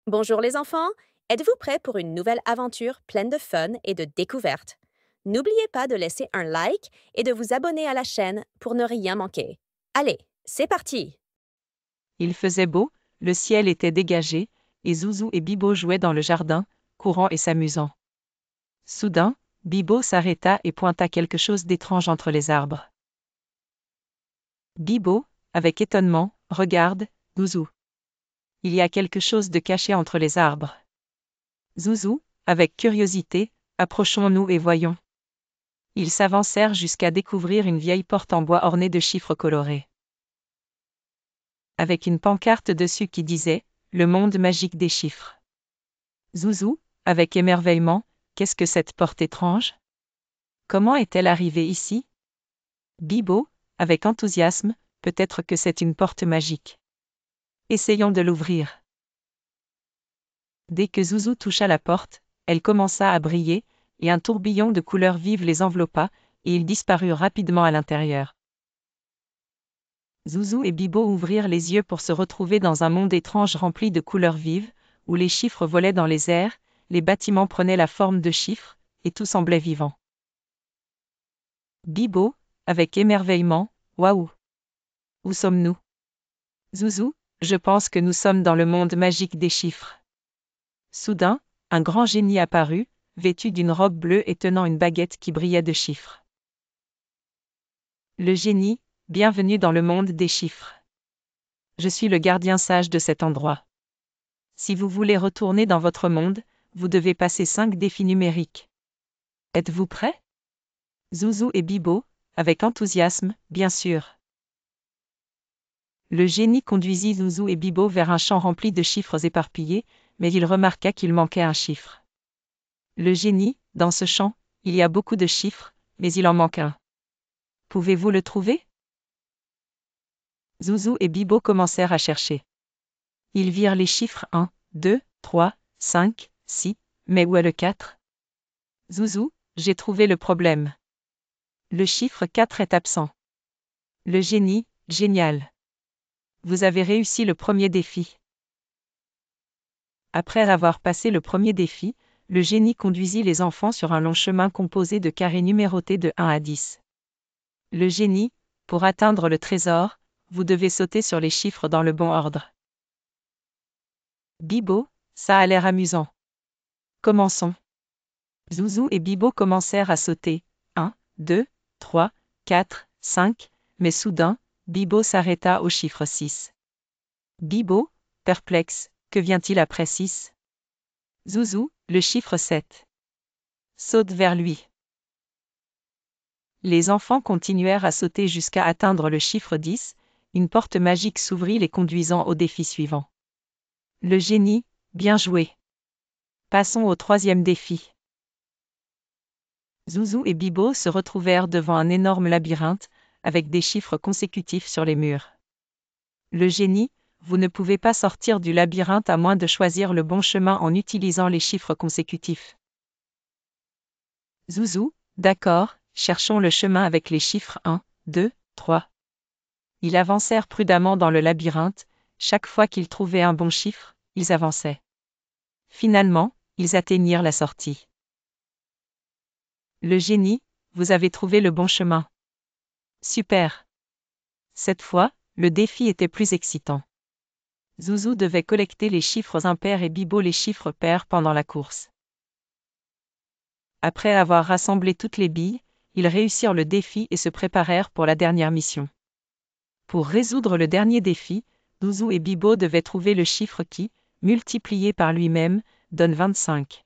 Bonjour les enfants, êtes-vous prêts pour une nouvelle aventure pleine de fun et de découvertes? N'oubliez pas de laisser un like et de vous abonner à la chaîne pour ne rien manquer. Allez, c'est parti! Il faisait beau, le ciel était dégagé, et Zouzou et Bibo jouaient dans le jardin, courant et s'amusant. Soudain, Bibo s'arrêta et pointa quelque chose d'étrange entre les arbres. Bibo, avec étonnement, regarde, Zouzou. Il y a quelque chose de caché entre les arbres. Zouzou, avec curiosité, approchons-nous et voyons. Ils s'avancèrent jusqu'à découvrir une vieille porte en bois ornée de chiffres colorés. Avec une pancarte dessus qui disait « Le monde magique des chiffres ». Zouzou, avec émerveillement, qu'est-ce que cette porte étrange? Comment est-elle arrivée ici? Bibo, avec enthousiasme, peut-être que c'est une porte magique. Essayons de l'ouvrir. Dès que Zouzou toucha la porte, elle commença à briller, et un tourbillon de couleurs vives les enveloppa, et ils disparurent rapidement à l'intérieur. Zouzou et Bibo ouvrirent les yeux pour se retrouver dans un monde étrange rempli de couleurs vives, où les chiffres volaient dans les airs, les bâtiments prenaient la forme de chiffres, et tout semblait vivant. Bibo, avec émerveillement, waouh! Où sommes-nous? Zouzou, je pense que nous sommes dans le monde magique des chiffres. Soudain, un grand génie apparut, vêtu d'une robe bleue et tenant une baguette qui brillait de chiffres. Le génie, bienvenue dans le monde des chiffres. Je suis le gardien sage de cet endroit. Si vous voulez retourner dans votre monde, vous devez passer 5 défis numériques. Êtes-vous prêts? Zouzou et Bibo, avec enthousiasme, bien sûr. Le génie conduisit Zouzou et Bibo vers un champ rempli de chiffres éparpillés, mais il remarqua qu'il manquait un chiffre. Le génie, dans ce champ, il y a beaucoup de chiffres, mais il en manque un. Pouvez-vous le trouver? Zouzou et Bibo commencèrent à chercher. Ils virent les chiffres 1, 2, 3, 5, 6, mais où est le 4? Zouzou, j'ai trouvé le problème. Le chiffre 4 est absent. Le génie, génial. Vous avez réussi le premier défi. Après avoir passé le premier défi, le génie conduisit les enfants sur un long chemin composé de carrés numérotés de 1 à 10. Le génie, pour atteindre le trésor, vous devez sauter sur les chiffres dans le bon ordre. Bibo, ça a l'air amusant. Commençons. Zouzou et Bibo commencèrent à sauter. 1, 2, 3, 4, 5, mais soudain, Bibo s'arrêta au chiffre 6. Bibo, perplexe, que vient-il après 6? Zouzou, le chiffre 7. Saute vers lui. Les enfants continuèrent à sauter jusqu'à atteindre le chiffre 10, une porte magique s'ouvrit les conduisant au défi suivant. Le génie, bien joué. Passons au troisième défi. Zouzou et Bibo se retrouvèrent devant un énorme labyrinthe, avec des chiffres consécutifs sur les murs. Le génie, vous ne pouvez pas sortir du labyrinthe à moins de choisir le bon chemin en utilisant les chiffres consécutifs. Zouzou, d'accord, cherchons le chemin avec les chiffres 1, 2, 3. Ils avancèrent prudemment dans le labyrinthe, chaque fois qu'ils trouvaient un bon chiffre, ils avançaient. Finalement, ils atteignirent la sortie. Le génie, vous avez trouvé le bon chemin. Super. Cette fois, le défi était plus excitant. Zouzou devait collecter les chiffres impairs et Bibo les chiffres pairs pendant la course. Après avoir rassemblé toutes les billes, ils réussirent le défi et se préparèrent pour la dernière mission. Pour résoudre le dernier défi, Zouzou et Bibo devaient trouver le chiffre qui, multiplié par lui-même, donne 25.